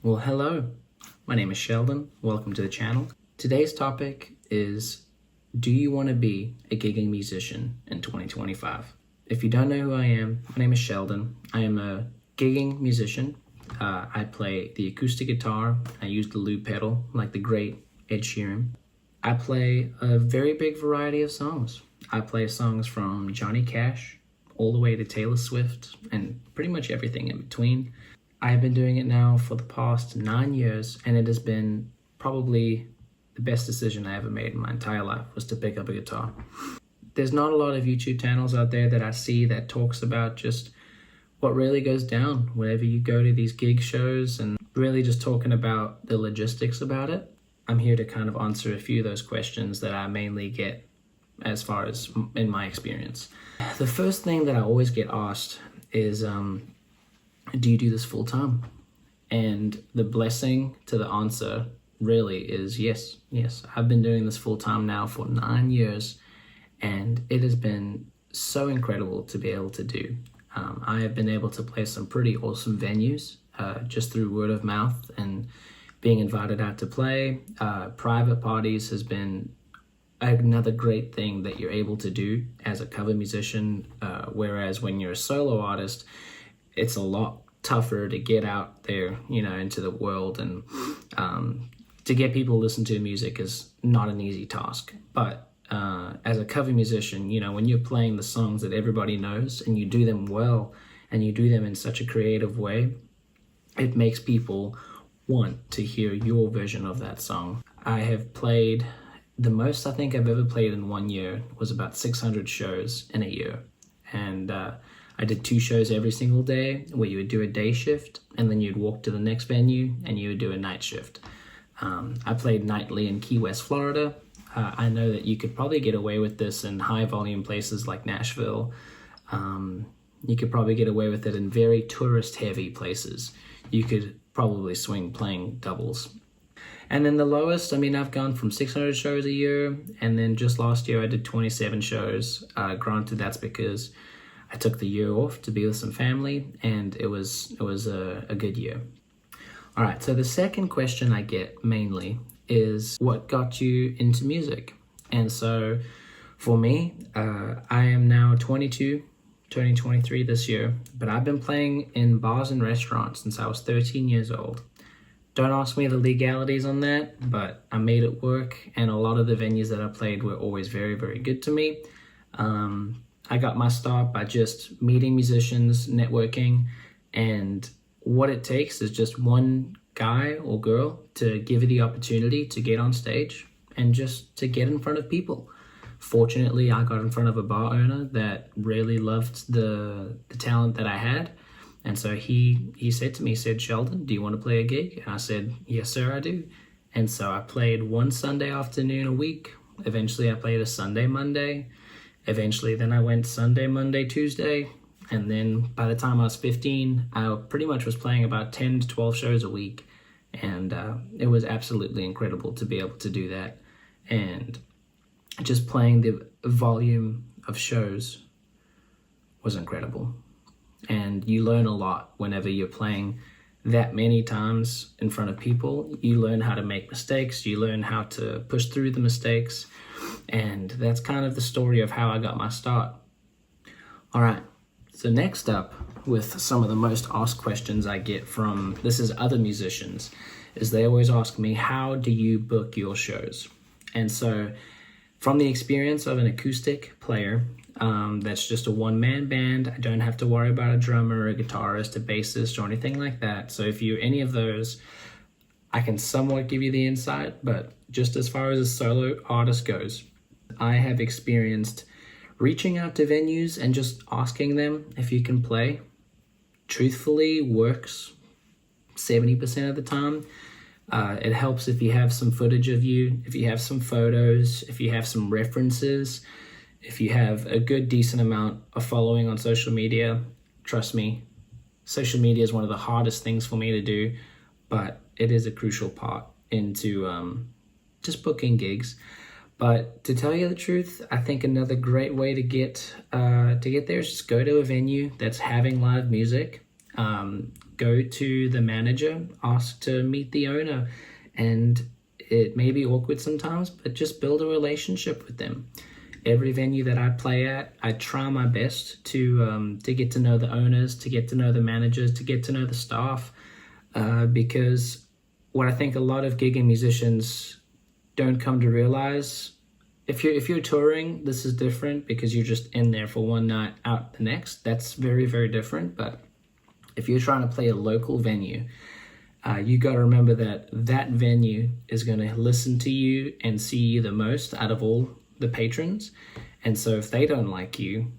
Well, hello. My name is Sheldon. Welcome to the channel. Today's topic is, do you want to be a gigging musician in 2025? If you don't know who I am, my name is Sheldon. I am a gigging musician. I play the acoustic guitar. I use the loop pedal like the great Ed Sheeran. I play a very big variety of songs. I play songs from Johnny Cash all the way to Taylor Swift and pretty much everything in between. I've been doing it now for the past 9 years, and it has been probably the best decision I ever made in my entire life, was to pick up a guitar. There's not a lot of YouTube channels out there that I see that talks about just what really goes down whenever you go to these gig shows, and really just talking about the logistics about it. I'm here to kind of answer a few of those questions that I mainly get as far as in my experience. The first thing that I always get asked is, do you do this full time? And the blessing to the answer really is yes. I've been doing this full time now for 9 years, and it has been so incredible to be able to do. I have been able to play some pretty awesome venues just through word of mouth and being invited out to play. Private parties has been another great thing that you're able to do as a cover musician, whereas when you're a solo artist, it's a lot tougher to get out there, into the world, and to get people to listen to music is not an easy task. But as a cover musician, when you're playing the songs that everybody knows and you do them well and you do them in such a creative way, it makes people want to hear your version of that song. I have played, the most I think I've ever played in 1 year was about 600 shows in a year. And I did 2 shows every single day, where you would do a day shift and then you'd walk to the next venue and you would do a night shift. I played nightly in Key West, Florida. I know that you could probably get away with this in high volume places like Nashville. You could probably get away with it in very tourist heavy places. You could probably swing playing doubles. And then the lowest, I've gone from 600 shows a year, and then just last year I did 27 shows. Granted, that's because I took the year off to be with some family, and it was a good year. All right, so the second question I get mainly is, what got you into music? And so for me, I am now 22, turning 23 this year, but I've been playing in bars and restaurants since I was 13 years old. Don't ask me the legalities on that, but I made it work, and a lot of the venues that I played were always very, very good to me. I got my start by just meeting musicians, networking, and what it takes is just one guy or girl to give you the opportunity to get on stage and just to get in front of people. Fortunately, I got in front of a bar owner that really loved the talent that I had. And so he said to me, Sheldon, do you want to play a gig? And I said, yes, sir, I do. And so I played one Sunday afternoon a week. Eventually, I played a Sunday, Monday. Eventually, then I went Sunday, Monday, Tuesday. And then by the time I was 15, I pretty much was playing about 10 to 12 shows a week. And it was absolutely incredible to be able to do that. And just playing the volume of shows was incredible. And you learn a lot whenever you're playing that many times in front of people. You learn how to make mistakes. You learn how to push through the mistakes. And that's kind of the story of how I got my start. All right. So next up, with some of the most asked questions I get from, this is other musicians, is they always ask me, how do you book your shows? And so from the experience of an acoustic player, that's just a one-man band, I don't have to worry about a drummer, a guitarist, a bassist, or anything like that. So if you're any of those, I can somewhat give you the insight, but just as far as a solo artist goes, I have experienced reaching out to venues and just asking them if you can play. Truthfully, works 70% of the time. It helps if you have some footage of you, if you have some photos, if you have some references, if you have a good, decent amount of following on social media. Trust me, social media is one of the hardest things for me to do, but it is a crucial part into just booking gigs. But to tell you the truth, I think another great way to get there is just go to a venue that's having live music. Go to the manager, ask to meet the owner, and it may be awkward sometimes, but just build a relationship with them. Every venue that I play at, I try my best to get to know the owners, to get to know the managers, to get to know the staff, because what I think a lot of gigging musicians don't come to realize, if you're touring, this is different because you're just in there for one night, out the next. That's very, very different. But if you're trying to play a local venue, you got to remember that that venue is going to listen to you and see you the most out of all the patrons. And so if they don't like you,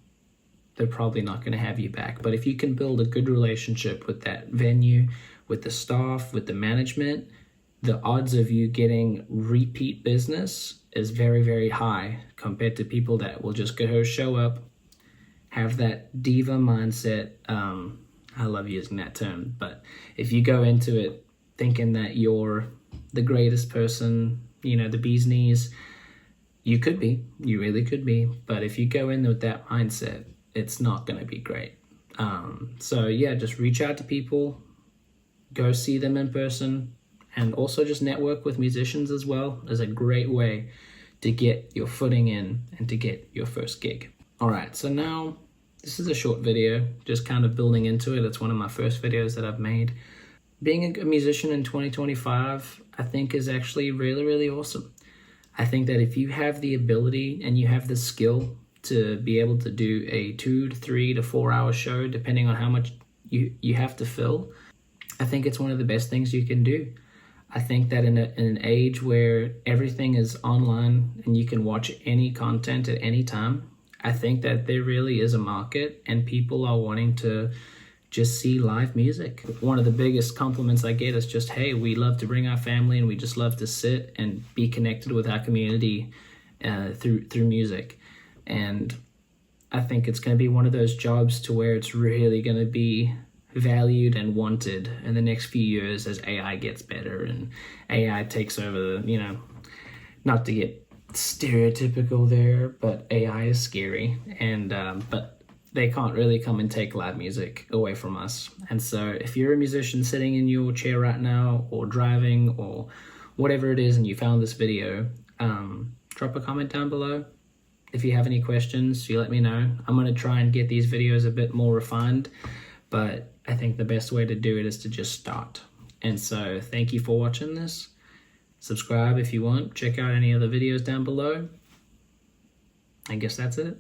they're probably not going to have you back. But if you can build a good relationship with that venue, with the staff, with the management, the odds of you getting repeat business is very, very high compared to people that will just go show up, have that diva mindset. I love using that term, but if you go into it thinking that you're the greatest person, the bee's knees, you could be, you really could be, but if you go in with that mindset, it's not going to be great. So yeah, just reach out to people, go see them in person, and also just network with musicians as well is a great way to get your footing in and to get your first gig. All right, so now this is a short video, just kind of building into it. It's one of my first videos that I've made. Being a musician in 2025, I think is actually really, really awesome. I think that if you have the ability and you have the skill to be able to do a 2 to 3 to 4 hour show, depending on how much you have to fill, I think it's one of the best things you can do. I think that in an age where everything is online and you can watch any content at any time, I think that there really is a market and people are wanting to just see live music. One of the biggest compliments I get is just, hey, we love to bring our family and we just love to sit and be connected with our community through music. And I think it's going to be one of those jobs to where it's really going to be valued and wanted in the next few years as AI gets better and AI takes over, not to get stereotypical there, but AI is scary, and but they can't really come and take live music away from us. And so if you're a musician sitting in your chair right now or driving or whatever it is and you found this video, drop a comment down below. If you have any questions, you let me know. I'm going to try and get these videos a bit more refined, but I think the best way to do it is to just start. And so thank you for watching this. Subscribe if you want. Check out any other videos down below. I guess that's it.